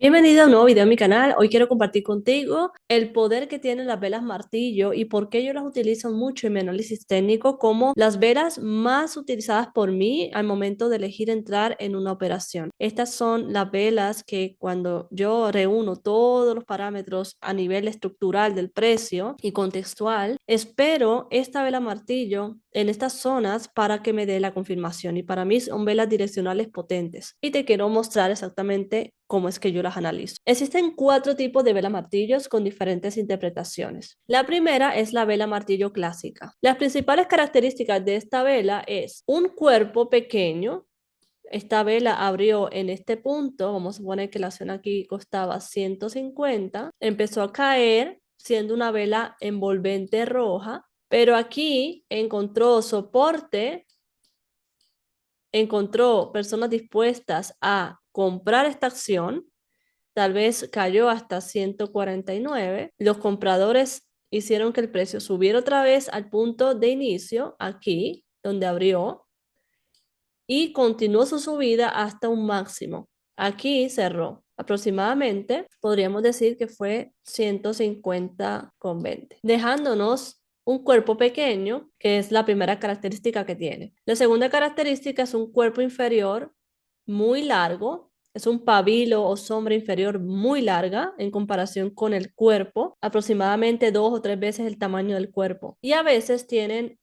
Bienvenido a un nuevo video en mi canal. Hoy quiero compartir contigo el poder que tienen las velas martillo y por qué yo las utilizo mucho en mi análisis técnico como las velas más utilizadas por mí al momento de elegir entrar en una operación. Estas son las velas que cuando yo reúno todos los parámetros a nivel estructural del precio y contextual, espero esta vela martillo en estas zonas para que me dé la confirmación, y para mí son velas direccionales potentes y te quiero mostrar exactamente cómo es que yo las analizo. Existen 4 tipos de vela martillos con diferentes interpretaciones. La primera es la vela martillo clásica. Las principales características de esta vela es un cuerpo pequeño. Esta vela abrió en este punto, vamos a suponer que la acción aquí costaba 150, empezó a caer siendo una vela envolvente roja, pero aquí encontró soporte, encontró personas dispuestas a comprar esta acción, tal vez cayó hasta 149. Los compradores hicieron que el precio subiera otra vez al punto de inicio, aquí, donde abrió, y continuó su subida hasta un máximo. Aquí cerró. Aproximadamente podríamos decir que fue 150,20, dejándonos un cuerpo pequeño, que es la primera característica que tiene. La segunda característica es un cuerpo inferior muy largo. Es un pabilo o sombra inferior muy larga en comparación con el cuerpo, aproximadamente 2 o 3 veces el tamaño del cuerpo. Y a veces tienen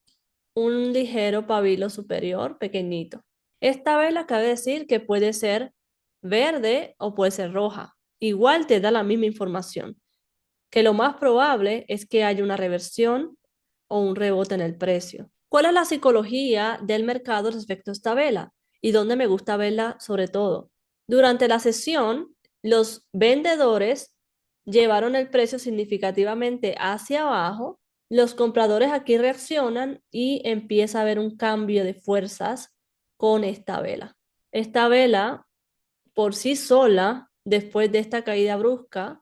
un ligero pabilo superior pequeñito. Esta vela cabe decir que puede ser verde o puede ser roja. Igual te da la misma información, que lo más probable es que haya una reversión o un rebote en el precio. ¿Cuál es la psicología del mercado respecto a esta vela? ¿Y dónde me gusta verla sobre todo? Durante la sesión, los vendedores llevaron el precio significativamente hacia abajo. Los compradores aquí reaccionan y empieza a haber un cambio de fuerzas con esta vela. Esta vela, por sí sola, después de esta caída brusca,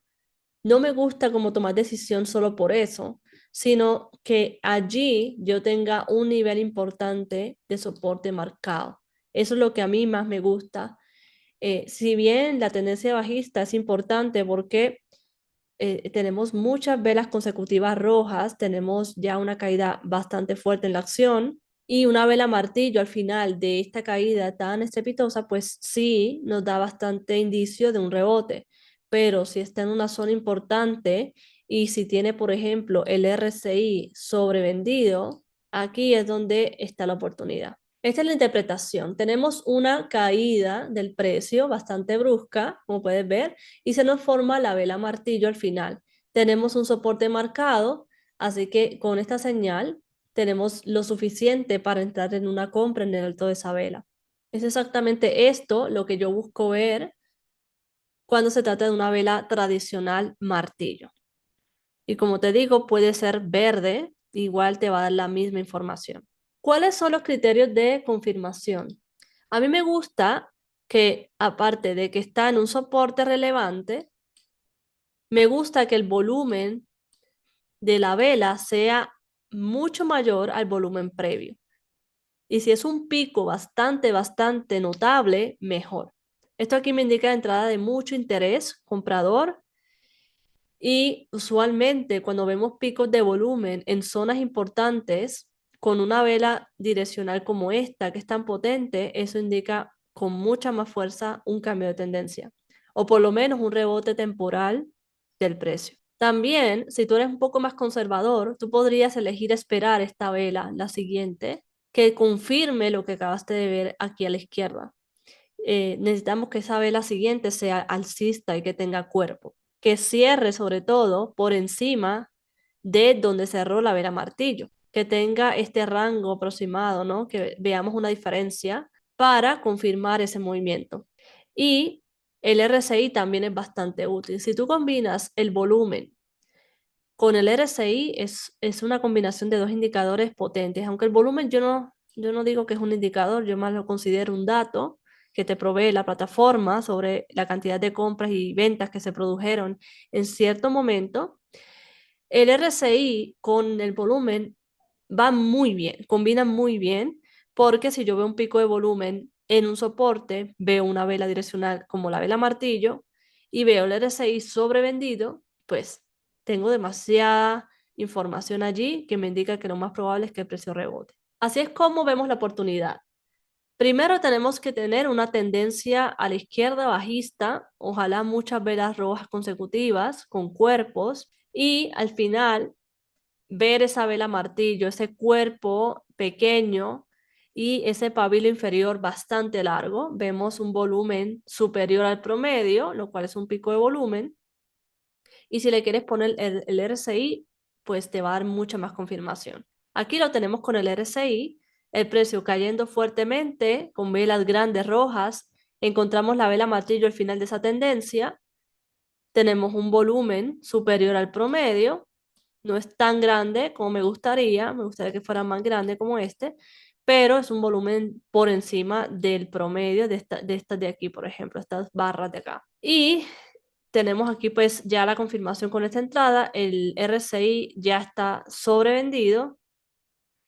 no me gusta como tomar decisión solo por eso, sino que allí yo tenga un nivel importante de soporte marcado. Eso es lo que a mí más me gusta. Si bien la tendencia bajista es importante porque tenemos muchas velas consecutivas rojas, tenemos ya una caída bastante fuerte en la acción y una vela martillo al final de esta caída tan estrepitosa, pues sí nos da bastante indicio de un rebote. Pero si está en una zona importante y si tiene, por ejemplo, el RSI sobrevendido, aquí es donde está la oportunidad. Esta es la interpretación. Tenemos una caída del precio bastante brusca, como puedes ver, y se nos forma la vela martillo al final. Tenemos un soporte marcado, así que con esta señal tenemos lo suficiente para entrar en una compra en el alto de esa vela. Es exactamente esto lo que yo busco ver cuando se trata de una vela tradicional martillo. Y como te digo, puede ser verde, igual te va a dar la misma información. ¿Cuáles son los criterios de confirmación? A mí me gusta que, aparte de que está en un soporte relevante, me gusta que el volumen de la vela sea mucho mayor al volumen previo. Y si es un pico bastante notable, mejor. Esto aquí me indica la entrada de mucho interés comprador, y usualmente cuando vemos picos de volumen en zonas importantes con una vela direccional como esta, que es tan potente, eso indica con mucha más fuerza un cambio de tendencia o por lo menos un rebote temporal del precio. También, si tú eres un poco más conservador, tú podrías elegir esperar esta vela, la siguiente, que confirme lo que acabaste de ver aquí a la izquierda. Necesitamos que esa vela siguiente sea alcista y que tenga cuerpo, que cierre sobre todo por encima de donde cerró la vela martillo, que tenga este rango aproximado, ¿no? Que veamos una diferencia para confirmar ese movimiento. Y el RSI también es bastante útil. Si tú combinas el volumen con el RSI, es una combinación de dos indicadores potentes, aunque el volumen yo no digo que es un indicador, yo más lo considero un dato que te provee la plataforma sobre la cantidad de compras y ventas que se produjeron en cierto momento. El RSI con el volumen va muy bien, combina muy bien, porque si yo veo un pico de volumen en un soporte, veo una vela direccional como la vela martillo, y veo el RSI sobrevendido, pues tengo demasiada información allí que me indica que lo más probable es que el precio rebote. Así es como vemos la oportunidad. Primero tenemos que tener una tendencia a la izquierda bajista, ojalá muchas velas rojas consecutivas con cuerpos, y al final ver esa vela martillo, ese cuerpo pequeño y ese pabilo inferior bastante largo. Vemos un volumen superior al promedio, lo cual es un pico de volumen. Y si le quieres poner el RSI, pues te va a dar mucha más confirmación. Aquí lo tenemos con el RSI, el precio cayendo fuertemente con velas grandes rojas. Encontramos la vela martillo al final de esa tendencia. Tenemos un volumen superior al promedio. No es tan grande como me gustaría que fuera más grande como este, pero es un volumen por encima del promedio de estas de aquí, por ejemplo, estas barras de acá. Y tenemos aquí pues ya la confirmación con esta entrada, el RSI ya está sobrevendido,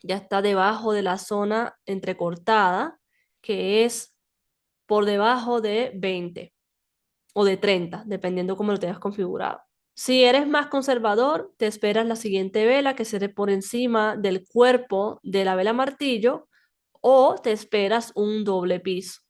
ya está debajo de la zona entrecortada, que es por debajo de 20 o de 30, dependiendo cómo lo tengas configurado. Si eres más conservador, te esperas la siguiente vela que se dé por encima del cuerpo de la vela martillo o te esperas un doble piso.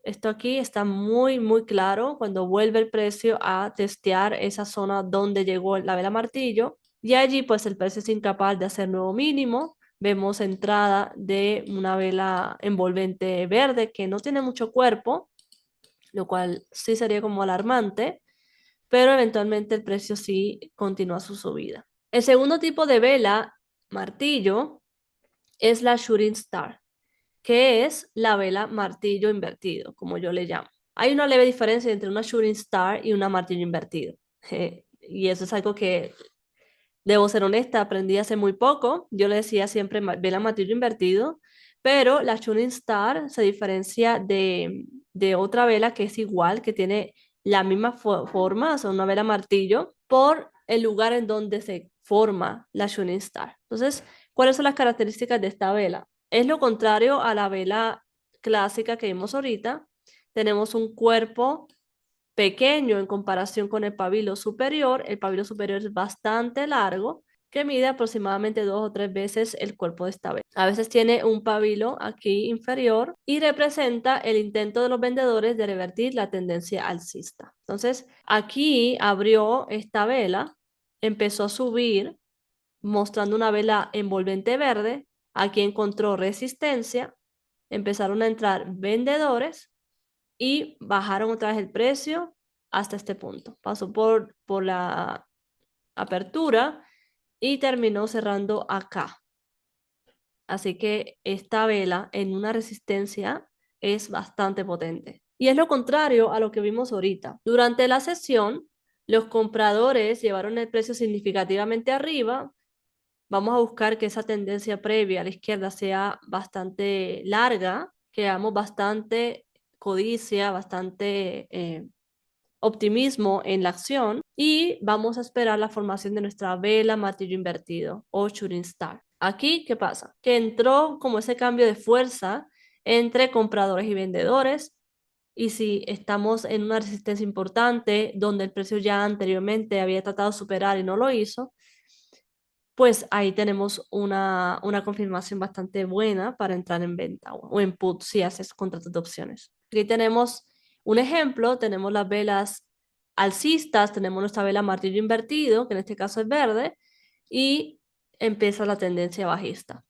Esto aquí está muy claro cuando vuelve el precio a testear esa zona donde llegó la vela martillo y allí pues el precio es incapaz de hacer nuevo mínimo. Vemos entrada de una vela envolvente verde que no tiene mucho cuerpo, lo cual sí sería como alarmante, pero eventualmente el precio sí continúa su subida. El segundo tipo de vela martillo es la Shooting Star, que es la vela martillo invertido, como yo le llamo. Hay una leve diferencia entre una Shooting Star y una martillo invertido. Y eso es algo que, debo ser honesta, aprendí hace muy poco. Yo le decía siempre vela martillo invertido, pero la Shooting Star se diferencia de otra vela que es igual, que tiene la misma forma, o sea, una vela martillo, por el lugar en donde se forma la Shooting Star. Entonces, ¿cuáles son las características de esta vela? Es lo contrario a la vela clásica que vimos ahorita. Tenemos un cuerpo pequeño en comparación con el pabilo superior. El pabilo superior es bastante largo, que mide aproximadamente 2 o 3 veces el cuerpo de esta vela. A veces tiene un pabilo aquí inferior y representa el intento de los vendedores de revertir la tendencia alcista. Entonces, aquí abrió esta vela, empezó a subir, mostrando una vela envolvente verde. Aquí encontró resistencia, empezaron a entrar vendedores y bajaron otra vez el precio hasta este punto. Pasó por la apertura y terminó cerrando acá. Así que esta vela en una resistencia es bastante potente. Y es lo contrario a lo que vimos ahorita. Durante la sesión, los compradores llevaron el precio significativamente arriba. Vamos a buscar que esa tendencia previa a la izquierda sea bastante larga, que veamos bastante codicia, bastante optimismo en la acción y vamos a esperar la formación de nuestra vela martillo invertido o shooting star. Aquí, ¿qué pasa? Que entró como ese cambio de fuerza entre compradores y vendedores. Y si estamos en una resistencia importante donde el precio ya anteriormente había tratado de superar y no lo hizo, pues ahí tenemos una confirmación bastante buena para entrar en venta o en put si haces contratos de opciones. Aquí tenemos un ejemplo, tenemos las velas alcistas, tenemos nuestra vela martillo invertido, que en este caso es verde, y empieza la tendencia bajista.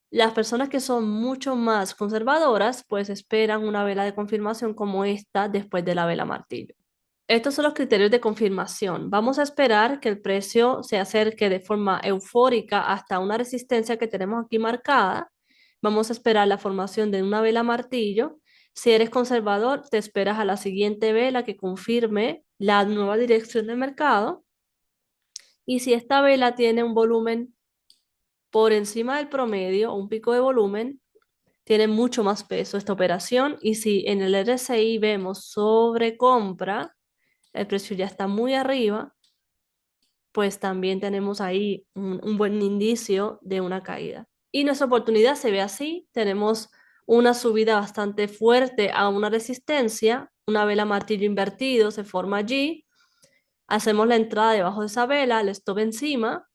Las personas que son mucho más conservadoras, pues esperan una vela de confirmación como esta después de la vela martillo. Estos son los criterios de confirmación. Vamos a esperar que el precio se acerque de forma eufórica hasta una resistencia que tenemos aquí marcada. Vamos a esperar la formación de una vela martillo. Si eres conservador, te esperas a la siguiente vela que confirme la nueva dirección del mercado. Y si esta vela tiene un volumen por encima del promedio, un pico de volumen, tiene mucho más peso esta operación. Y si en el RSI vemos sobrecompra, el precio ya está muy arriba, pues también tenemos ahí un buen indicio de una caída. Y nuestra oportunidad se ve así, tenemos una subida bastante fuerte a una resistencia, una vela martillo invertido se forma allí, hacemos la entrada debajo de esa vela, el stop encima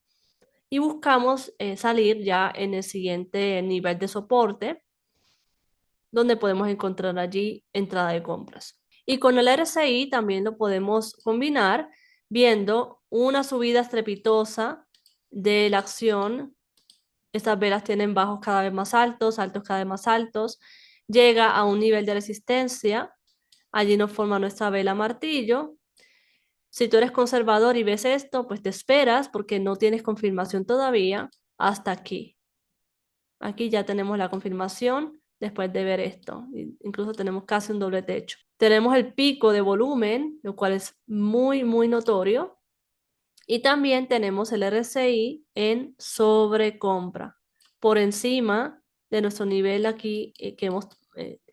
y buscamos salir ya en el siguiente nivel de soporte, donde podemos encontrar allí entrada de compras. Y con el RSI también lo podemos combinar viendo una subida estrepitosa de la acción. Estas velas tienen bajos cada vez más altos, altos cada vez más altos. Llega a un nivel de resistencia. Allí nos forma nuestra vela martillo. Si tú eres conservador y ves esto, pues te esperas porque no tienes confirmación todavía hasta aquí. Aquí ya tenemos la confirmación después de ver esto. Incluso tenemos casi un doble techo. Tenemos el pico de volumen, lo cual es muy, muy notorio. Y también tenemos el RSI en sobrecompra, por encima de nuestro nivel aquí que hemos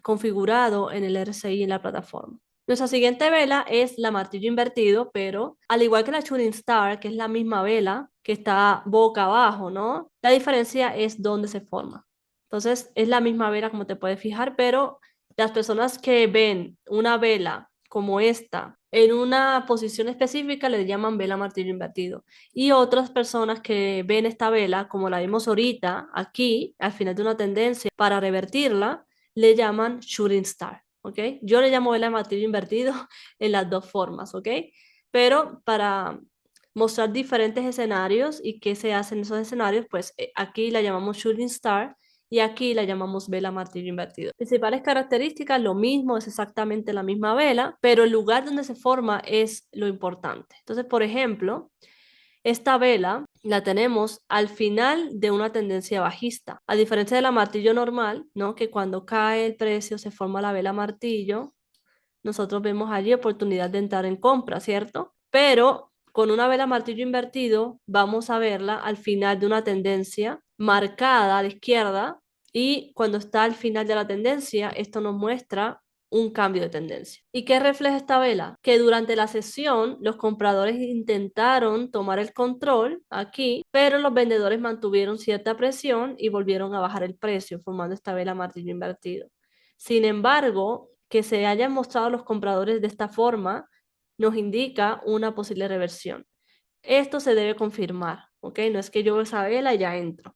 configurado en el RSI en la plataforma. Nuestra siguiente vela es la martillo invertido, pero al igual que la Shooting Star, que es la misma vela que está boca abajo, ¿no? La diferencia es dónde se forma. Entonces, es la misma vela como te puedes fijar, pero las personas que ven una vela como esta en una posición específica le llaman vela martillo invertido. Y otras personas que ven esta vela, como la vimos ahorita, aquí, al final de una tendencia, para revertirla, le llaman shooting star, ¿ok? Yo le llamo vela martillo invertido en las dos formas, ¿ok? Pero para mostrar diferentes escenarios y qué se hace en esos escenarios, pues aquí la llamamos shooting star y aquí la llamamos vela martillo invertido. Principales características, lo mismo, es exactamente la misma vela, pero el lugar donde se forma es lo importante. Entonces, por ejemplo, esta vela la tenemos al final de una tendencia bajista, a diferencia de la martillo normal, ¿no? Que cuando cae el precio se forma la vela martillo, nosotros vemos allí oportunidad de entrar en compra, ¿cierto? Pero con una vela martillo invertido vamos a verla al final de una tendencia marcada a la izquierda y cuando está al final de la tendencia, esto nos muestra un cambio de tendencia. ¿Y qué refleja esta vela? Que durante la sesión los compradores intentaron tomar el control aquí, pero los vendedores mantuvieron cierta presión y volvieron a bajar el precio, formando esta vela martillo invertido. Sin embargo, que se hayan mostrado los compradores de esta forma nos indica una posible reversión. Esto se debe confirmar, ¿ok? No es que yo veo esa vela y ya entro.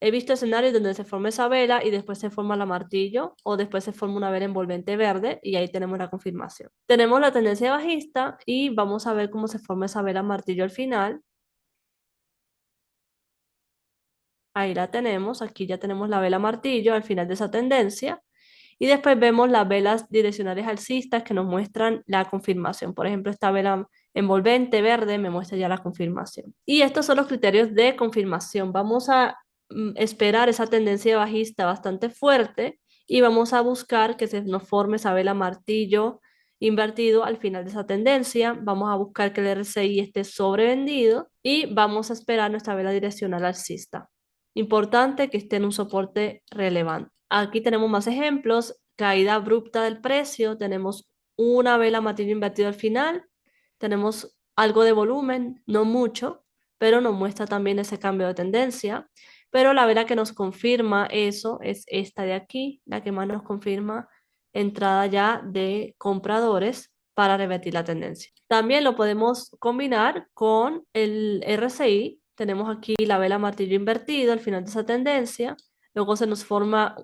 He visto escenarios donde se forma esa vela y después se forma la martillo o después se forma una vela envolvente verde y ahí tenemos la confirmación. Tenemos la tendencia bajista y vamos a ver cómo se forma esa vela martillo al final. Ahí la tenemos, aquí ya tenemos la vela martillo al final de esa tendencia. Y después vemos las velas direccionales alcistas que nos muestran la confirmación. Por ejemplo, esta vela envolvente verde me muestra ya la confirmación. Y estos son los criterios de confirmación. Vamos a esperar esa tendencia bajista bastante fuerte y vamos a buscar que se nos forme esa vela martillo invertido al final de esa tendencia. Vamos a buscar que el RSI esté sobrevendido y vamos a esperar nuestra vela direccional alcista. Importante que esté en un soporte relevante. Aquí tenemos más ejemplos, caída abrupta del precio, tenemos una vela martillo invertido al final, tenemos algo de volumen, no mucho, pero nos muestra también ese cambio de tendencia. Pero la vela que nos confirma eso es esta de aquí, la que más nos confirma entrada ya de compradores para revertir la tendencia. También lo podemos combinar con el RSI. Tenemos aquí la vela martillo invertido al final de esa tendencia. Luego se nos forma,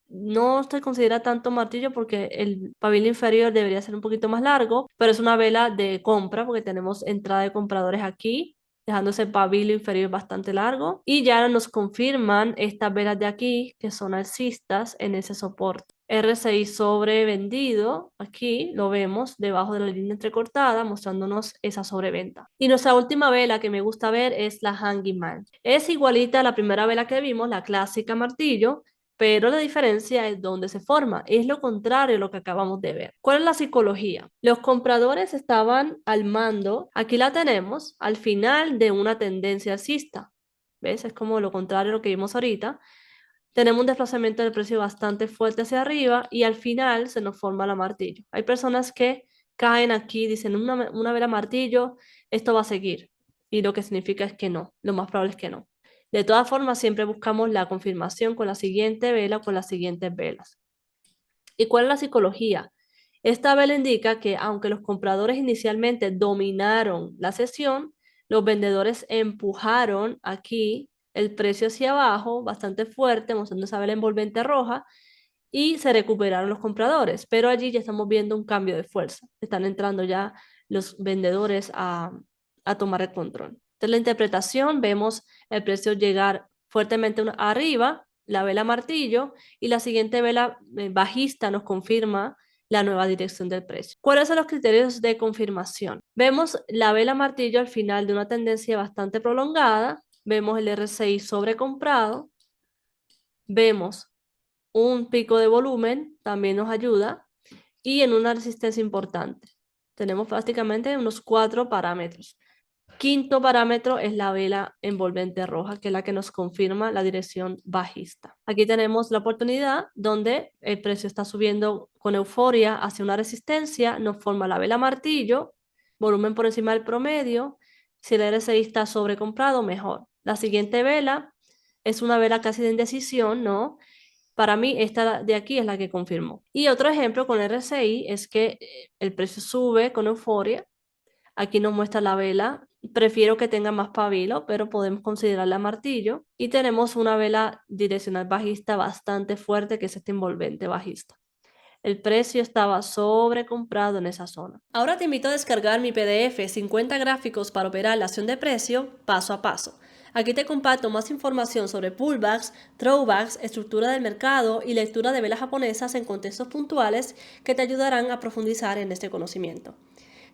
no se considera tanto martillo porque el pabilo inferior debería ser un poquito más largo, pero es una vela de compra porque tenemos entrada de compradores aquí, dejando ese pabilo inferior bastante largo. Y ya nos confirman estas velas de aquí que son alcistas en ese soporte. RSI sobrevendido, aquí lo vemos debajo de la línea entrecortada mostrándonos esa sobreventa. Y nuestra última vela que me gusta ver es la Hanging Man. Es igualita a la primera vela que vimos, la clásica martillo, pero la diferencia es dónde se forma. Es lo contrario a lo que acabamos de ver. ¿Cuál es la psicología? Los compradores estaban al mando, aquí la tenemos, al final de una tendencia alcista. ¿Ves? Es como lo contrario a lo que vimos ahorita. Tenemos un desplazamiento del precio bastante fuerte hacia arriba y al final se nos forma la martillo. Hay personas que caen aquí, dicen una vela martillo, esto va a seguir. Y lo que significa es que no, lo más probable es que no. De todas formas, siempre buscamos la confirmación con la siguiente vela o con las siguientes velas. ¿Y cuál es la psicología? Esta vela indica que aunque los compradores inicialmente dominaron la sesión, los vendedores empujaron aquí el precio hacia abajo bastante fuerte, mostrando esa vela envolvente roja, y se recuperaron los compradores. Pero allí ya estamos viendo un cambio de fuerza. Están entrando ya los vendedores a tomar el control. Entonces, la interpretación, vemos el precio llegar fuertemente arriba, la vela martillo, y la siguiente vela bajista nos confirma la nueva dirección del precio. ¿Cuáles son los criterios de confirmación? Vemos la vela martillo al final de una tendencia bastante prolongada, vemos el RSI sobrecomprado, vemos un pico de volumen, también nos ayuda, y en una resistencia importante. Tenemos prácticamente unos 4 parámetros. Quinto parámetro es la vela envolvente roja, que es la que nos confirma la dirección bajista. Aquí tenemos la oportunidad donde el precio está subiendo con euforia hacia una resistencia, nos forma la vela martillo, volumen por encima del promedio. Si el RSI está sobrecomprado, mejor. La siguiente vela es una vela casi de indecisión, ¿no? Para mí, esta de aquí es la que confirmó. Y otro ejemplo con RSI es que el precio sube con euforia. Aquí nos muestra la vela. Prefiero que tenga más pabilo, pero podemos considerarla martillo. Y tenemos una vela direccional bajista bastante fuerte, que es este envolvente bajista. El precio estaba sobrecomprado en esa zona. Ahora te invito a descargar mi PDF 50 gráficos para operar la acción de precio paso a paso. Aquí te comparto más información sobre pullbacks, throwbacks, estructura del mercado y lectura de velas japonesas en contextos puntuales que te ayudarán a profundizar en este conocimiento.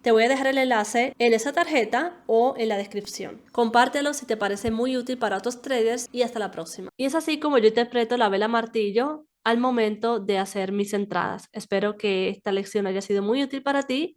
Te voy a dejar el enlace en esa tarjeta o en la descripción. Compártelo si te parece muy útil para otros traders y hasta la próxima. Y es así como yo interpreto la vela martillo al momento de hacer mis entradas. Espero que esta lección haya sido muy útil para ti